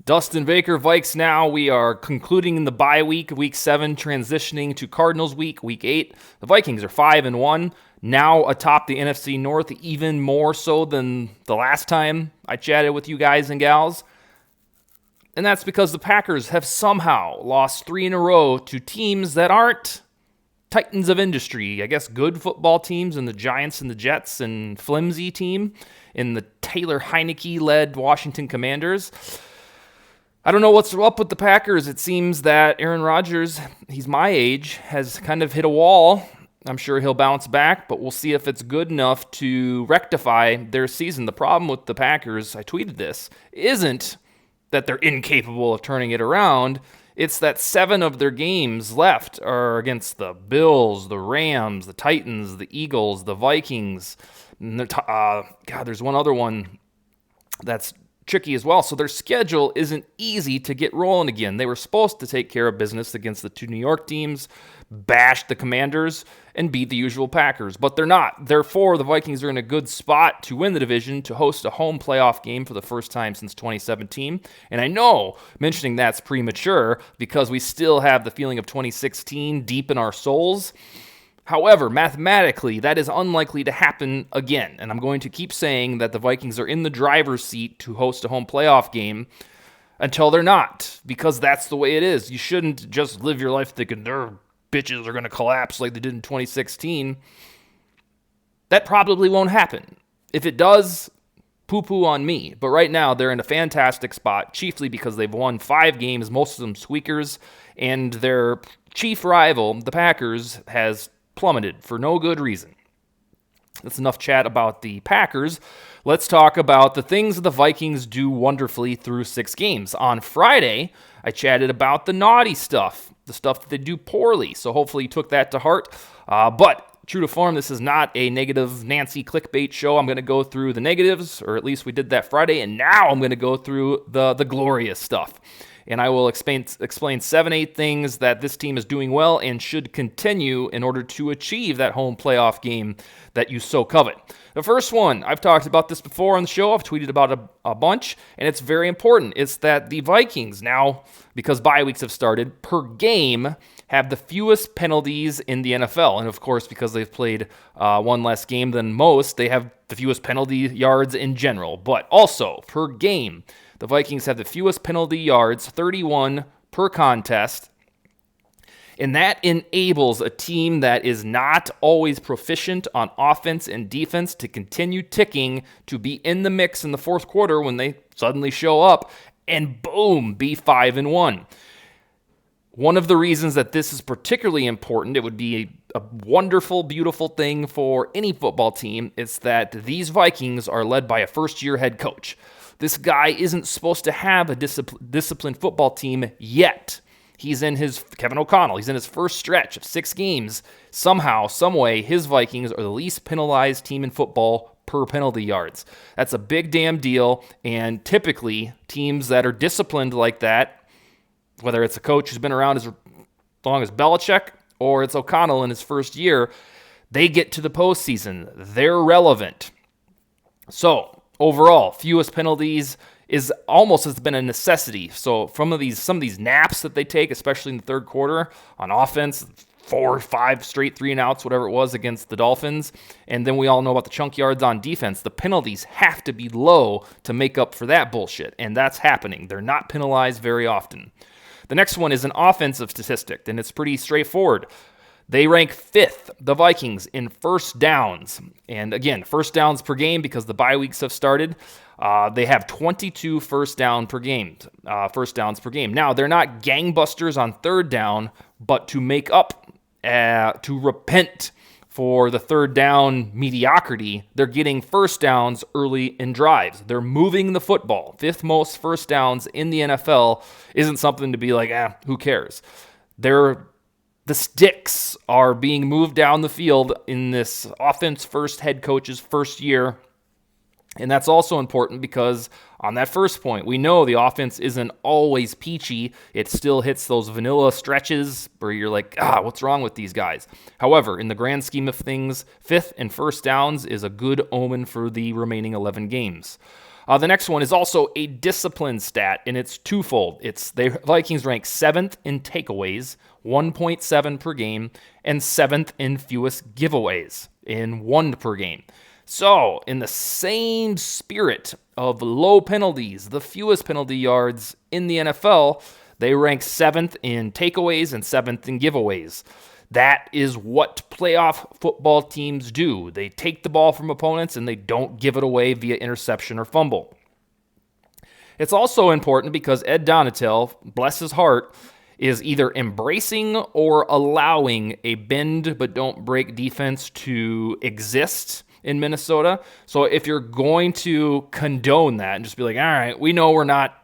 Dustin Baker, VikesNow. We are concluding the bye week, week 7, transitioning to Cardinals week, week 8. The Vikings are 5-1, now atop the NFC North, even more so than the last time I chatted with you guys and gals. And that's because the Packers have somehow lost 3 in a row to teams that aren't titans of industry. I guess good football teams, and the Giants and the Jets, and flimsy team in the Taylor Heineke-led Washington Commanders. I don't know what's up with the Packers. It seems that Aaron Rodgers, he's my age, has kind of hit a wall. I'm sure he'll bounce back, but we'll see if it's good enough to rectify their season. The problem with the Packers, I tweeted this, isn't that they're incapable of turning it around. It's that 7 of their games left are against the Bills, the Rams, the Titans, the Eagles, the Vikings. And there's one other one that's tricky as well. So their schedule isn't easy to get rolling again. They were supposed to take care of business against the 2 New York teams, bash the Commanders, and beat the usual Packers. But they're not. Therefore, the Vikings are in a good spot to win the division, to host a home playoff game for the first time since 2017. And I know mentioning that's premature because we still have the feeling of 2016 deep in our souls. However, mathematically, that is unlikely to happen again, and I'm going to keep saying that the Vikings are in the driver's seat to host a home playoff game until they're not, because that's the way it is. You shouldn't just live your life thinking their bitches are going to collapse like they did in 2016. That probably won't happen. If it does, poo-poo on me. But right now, they're in a fantastic spot, chiefly because they've won 5 games, most of them squeakers, and their chief rival, the Packers, has plummeted for no good reason. That's enough chat about the Packers. Let's talk about the things that the Vikings do wonderfully through 6 games. On Friday, I chatted about the naughty stuff, the stuff that they do poorly, so hopefully you took that to heart. But true to form, this is not a negative Nancy clickbait show. I'm going to go through the negatives, or at least we did that Friday, and now I'm going to go through the glorious stuff. And I will explain 7-8 things that this team is doing well and should continue in order to achieve that home playoff game that you so covet. The first one, I've talked about this before on the show. I've tweeted about a bunch, and it's very important. It's that the Vikings now, because bye weeks have started, per game have the fewest penalties in the NFL. And of course, because they've played one less game than most, they have the fewest penalty yards in general. But also, per game, the Vikings have the fewest penalty yards, 31 per contest, and that enables a team that is not always proficient on offense and defense to continue ticking, to be in the mix in the fourth quarter when they suddenly show up, and boom, be 5-1. One of the reasons that this is particularly important, it would be a wonderful, beautiful thing for any football team, is that these Vikings are led by a first-year head coach. This guy isn't supposed to have a disciplined football team yet. He's in his, Kevin O'Connell, he's in his first stretch of 6 games. Somehow, someway, his Vikings are the least penalized team in football per penalty yards. That's a big damn deal, and typically, teams that are disciplined like that, whether it's a coach who's been around as long as Belichick or it's O'Connell in his first year, they get to the postseason. They're relevant. So, overall, fewest penalties is almost has been a necessity. So some of these naps that they take, especially in the third quarter on offense, 4 or 5 straight 3-and-outs, whatever it was against the Dolphins, and then we all know about the chunk yards on defense. The penalties have to be low to make up for that bullshit, and that's happening. They're not penalized very often. The next one is an offensive statistic, and it's pretty straightforward. They rank 5th, the Vikings, in first downs. And again, first downs per game because the bye weeks have started. They have 22 first downs per game. Now, they're not gangbusters on third down, but to make up, to repent for the third down mediocrity, they're getting first downs early in drives. They're moving the football. 5th most first downs in the NFL isn't something to be like, who cares? The sticks are being moved down the field in this offense-first head coach's first year. And that's also important because on that first point, we know the offense isn't always peachy. It still hits those vanilla stretches where you're like, what's wrong with these guys? However, in the grand scheme of things, 5th and first downs is a good omen for the remaining 11 games. The next one is also a discipline stat, and it's twofold. The Vikings rank 7th in takeaways, 1.7 per game, and 7th in fewest giveaways, in 1 per game. So, in the same spirit of low penalties, the fewest penalty yards in the NFL, they rank 7th in takeaways and 7th in giveaways. That is what playoff football teams do. They take the ball from opponents and they don't give it away via interception or fumble. It's also important because Ed Donatel, bless his heart, is either embracing or allowing a bend but don't break defense to exist in Minnesota. So if you're going to condone that and just be like, all right, we know we're not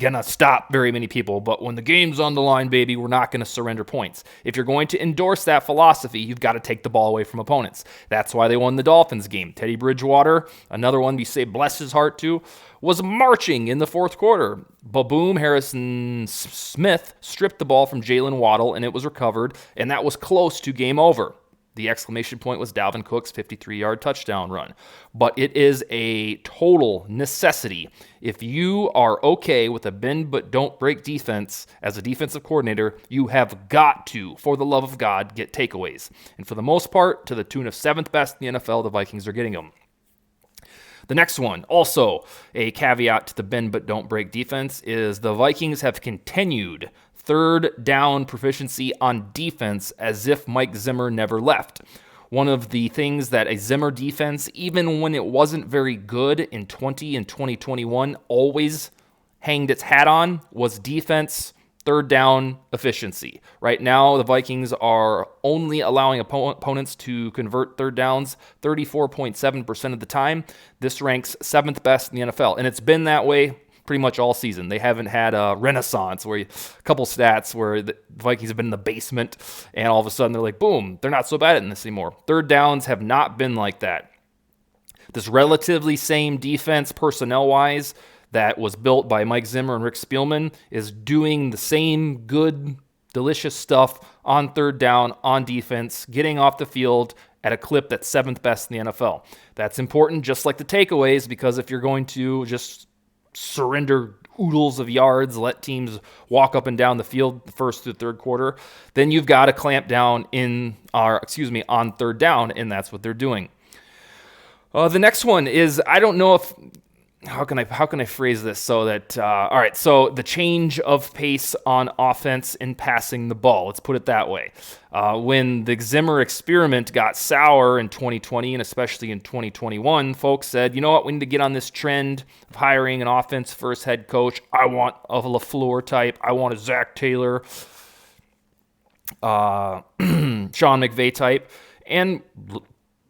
going to stop very many people, but when the game's on the line, baby, we're not going to surrender points. If you're going to endorse that philosophy, you've got to take the ball away from opponents. That's why they won the Dolphins game. Teddy Bridgewater, another one we say bless his heart to, was marching in the fourth quarter. Ba-boom, Harrison Smith stripped the ball from Jalen Waddle, and it was recovered, and that was close to game over. The exclamation point was Dalvin Cook's 53-yard touchdown run. But it is a total necessity. If you are okay with a bend but don't break defense as a defensive coordinator, you have got to, for the love of God, get takeaways. And for the most part, to the tune of 7th best in the NFL, the Vikings are getting them. The next one, also a caveat to the bend but don't break defense, is the Vikings have continued third down proficiency on defense as if Mike Zimmer never left. One of the things that a Zimmer defense, even when it wasn't very good in 20 and 2021, always hanged its hat on was defense third down efficiency. Right now, the Vikings are only allowing opponents to convert third downs 34.7% of the time. This ranks 7th best in the NFL, and it's been that way pretty much all season. They haven't had a renaissance where a couple stats where the Vikings have been in the basement and all of a sudden they're like, boom, they're not so bad at this anymore. Third downs have not been like that. This relatively same defense personnel-wise that was built by Mike Zimmer and Rick Spielman is doing the same good, delicious stuff on third down, on defense, getting off the field at a clip that's 7th best in the NFL. That's important, just like the takeaways, because if you're going to just surrender oodles of yards, let teams walk up and down the field the first to the third quarter, then you've got to clamp down on third down, and that's what they're doing. The next one is, I don't know if, how can I phrase this so that, all right, so the change of pace on offense in passing the ball, let's put it that way. When the Zimmer experiment got sour in 2020 and especially in 2021, folks said, you know what, we need to get on this trend of hiring an offense-first head coach. I want a LaFleur type. I want a Zach Taylor, Sean McVay type. And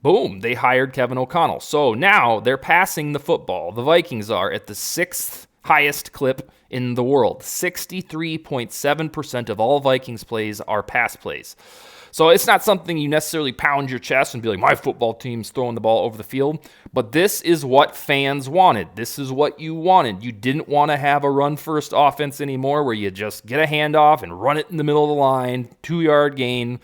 boom, they hired Kevin O'Connell. So now they're passing the football. The Vikings are at the 6th highest clip in the world. 63.7% of all Vikings plays are pass plays. So it's not something you necessarily pound your chest and be like, my football team's throwing the ball over the field. But this is what fans wanted. This is what you wanted. You didn't want to have a run-first offense anymore where you just get a handoff and run it in the middle of the line, 2-yard gain,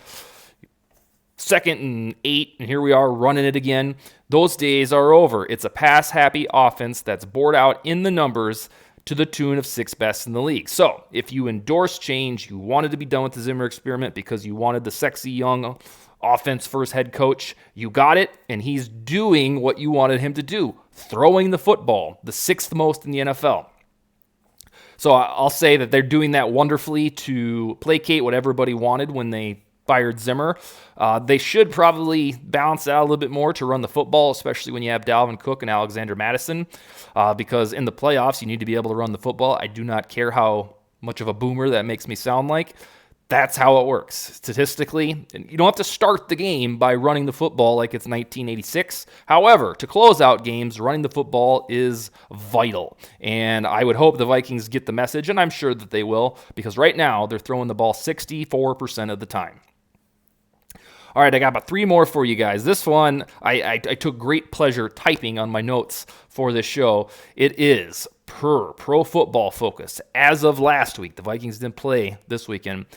2nd and 8, and here we are running it again. Those days are over. It's a pass-happy offense that's bored out in the numbers to the tune of 6th best in the league. So if you endorse change, you wanted to be done with the Zimmer experiment because you wanted the sexy young offense-first head coach, you got it, and he's doing what you wanted him to do, throwing the football, the 6th most in the NFL. So I'll say that they're doing that wonderfully to placate what everybody wanted when they fired Zimmer. They should probably balance it out a little bit more to run the football, especially when you have Dalvin Cook and Alexander Mattison, because in the playoffs, you need to be able to run the football. I do not care how much of a boomer that makes me sound like. That's how it works. Statistically, you don't have to start the game by running the football like it's 1986. However, to close out games, running the football is vital. And I would hope the Vikings get the message, and I'm sure that they will, because right now they're throwing the ball 64% of the time. All right, I got about 3 more for you guys. This one, I took great pleasure typing on my notes for this show. It is per Pro Football Focus. As of last week, the Vikings didn't play this weekend.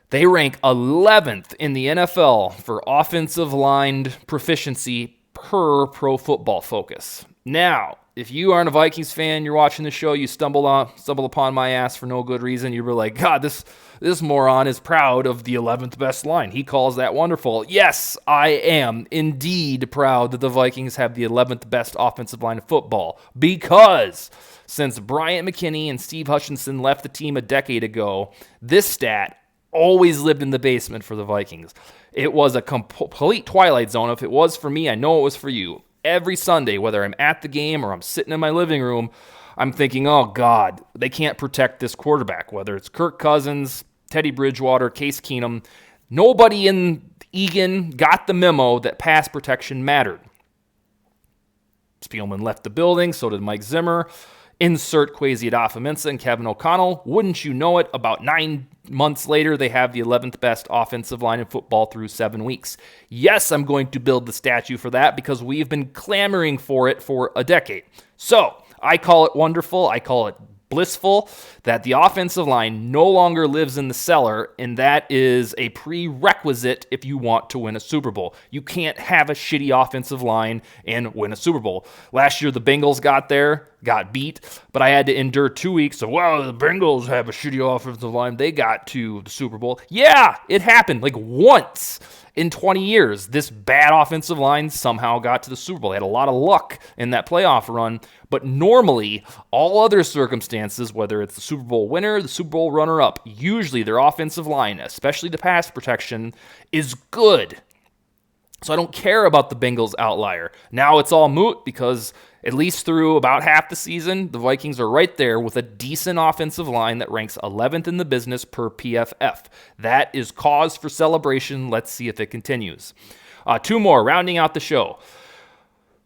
They rank 11th in the NFL for offensive line proficiency per Pro Football Focus. Now, if you aren't a Vikings fan, you're watching the show, you stumble upon my ass for no good reason. You were like, God, this moron is proud of the 11th best line. He calls that wonderful. Yes, I am indeed proud that the Vikings have the 11th best offensive line of football, because since Bryant McKinney and Steve Hutchinson left the team a decade ago, this stat always lived in the basement for the Vikings. It was a complete twilight zone. If it was for me, I know it was for you. Every Sunday, whether I'm at the game or I'm sitting in my living room, I'm thinking, oh, God, they can't protect this quarterback, whether it's Kirk Cousins, Teddy Bridgewater, Case Keenum. Nobody in Egan got the memo that pass protection mattered. Spielman left the building, so did Mike Zimmer. Insert Kwesi Adofo-Mensah and Kevin O'Connell. Wouldn't you know it, about 9 months later, they have the 11th best offensive line in football through 7 weeks. Yes, I'm going to build the statue for that because we've been clamoring for it for a decade. So I call it wonderful. I call it blissful that the offensive line no longer lives in the cellar, and that is a prerequisite if you want to win a Super Bowl. You can't have a shitty offensive line and win a Super Bowl. Last year, the Bengals got beat, but I had to endure 2 weeks of, well, the Bengals have a shitty offensive line. They got to the Super Bowl. Yeah, it happened like once in 20 years. This bad offensive line somehow got to the Super Bowl. They had a lot of luck in that playoff run, but normally, all other circumstances, whether it's the Super Bowl winner, the Super Bowl runner-up, usually their offensive line, especially the pass protection, is good. So I don't care about the Bengals outlier. Now it's all moot because at least through about half the season, the Vikings are right there with a decent offensive line that ranks 11th in the business per PFF. That is cause for celebration. Let's see if it continues. 2 more, rounding out the show.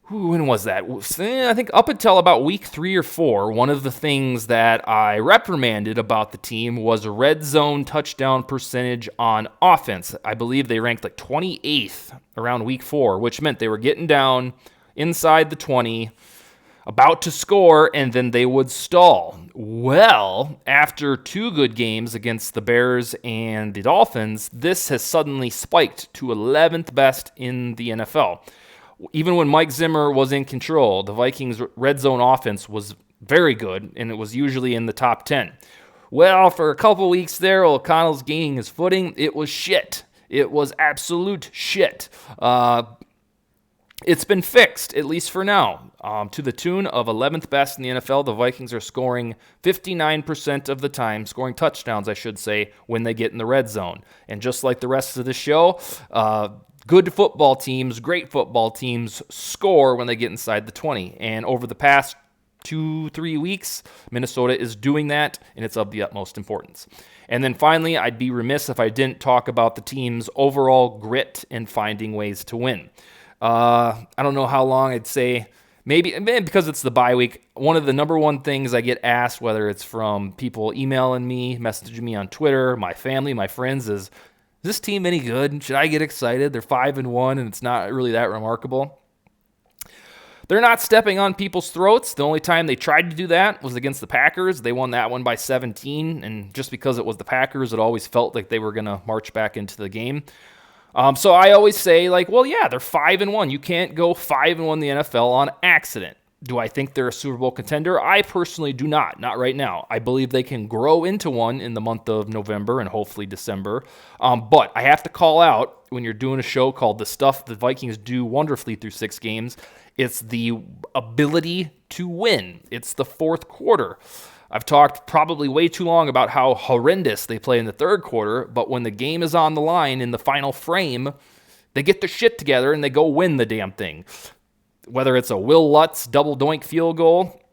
When was that? I think up until about week 3 or 4, one of the things that I reprimanded about the team was red zone touchdown percentage on offense. I believe they ranked like 28th around week 4, which meant they were getting down inside the 20, about to score, and then they would stall. Well, after 2 good games against the Bears and the Dolphins, this has suddenly spiked to 11th best in the NFL. Even when Mike Zimmer was in control, the Vikings' red zone offense was very good, and it was usually in the top 10. Well, for a couple weeks there, O'Connell's gaining his footing. It was shit. It was absolute shit. It's been fixed, at least for now. To the tune of 11th best in the NFL, the Vikings are scoring 59% of the time, scoring touchdowns, I should say, when they get in the red zone. And just like the rest of the show, good football teams, great football teams score when they get inside the 20. And over the past 2-3 weeks, Minnesota is doing that, and it's of the utmost importance. And then finally, I'd be remiss if I didn't talk about the team's overall grit and finding ways to win. I don't know how long I'd say, maybe because it's the bye week, one of the number one things I get asked, whether it's from people emailing me, messaging me on Twitter, my family, my friends, is this team any good? Should I get excited? They're 5-1, and it's not really that remarkable. They're not stepping on people's throats. The only time they tried to do that was against the Packers. They won that one by 17, and just because it was the Packers, it always felt like they were going to march back into the game. So I always say, like, well, yeah, they're 5-1. You can't go 5-1 in the NFL on accident. Do I think they're a Super Bowl contender? I personally do not right now. I believe they can grow into one in the month of November and hopefully December. But I have to call out, when you're doing a show called The Stuff the Vikings Do Wonderfully Through 6 Games, it's the ability to win. It's the fourth quarter. I've talked probably way too long about how horrendous they play in the third quarter, but when the game is on the line in the final frame, they get their shit together and they go win the damn thing. Whether it's a Will Lutz double doink field goal,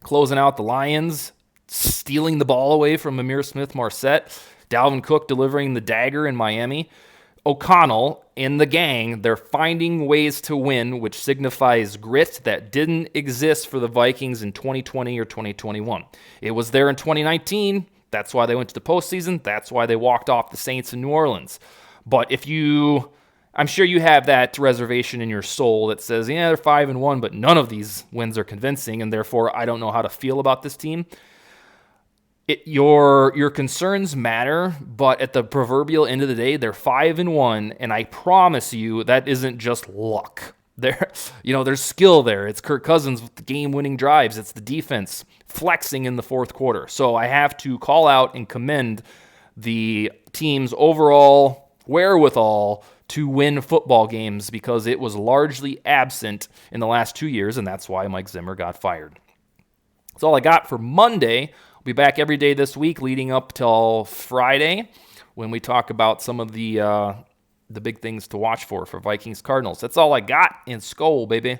closing out the Lions, stealing the ball away from Amir Smith-Marset, Dalvin Cook delivering the dagger in Miami, O'Connell and the gang, they're finding ways to win, which signifies grit that didn't exist for the Vikings in 2020 or 2021. It was there in 2019. That's why they went to the postseason. That's why they walked off the Saints in New Orleans. But I'm sure you have that reservation in your soul that says, yeah, they're 5-1, but none of these wins are convincing, and therefore I don't know how to feel about this team. Your concerns matter, but at the proverbial end of the day, they're 5-1, and I promise you that isn't just luck. There's skill there. It's Kirk Cousins with the game-winning drives. It's the defense flexing in the fourth quarter. So I have to call out and commend the team's overall wherewithal to win football games because it was largely absent in the last 2 years, and that's why Mike Zimmer got fired. That's all I got for Monday. I'll be back every day this week leading up till Friday when we talk about some of the big things to watch for Vikings Cardinals. That's all I got in Skol, baby.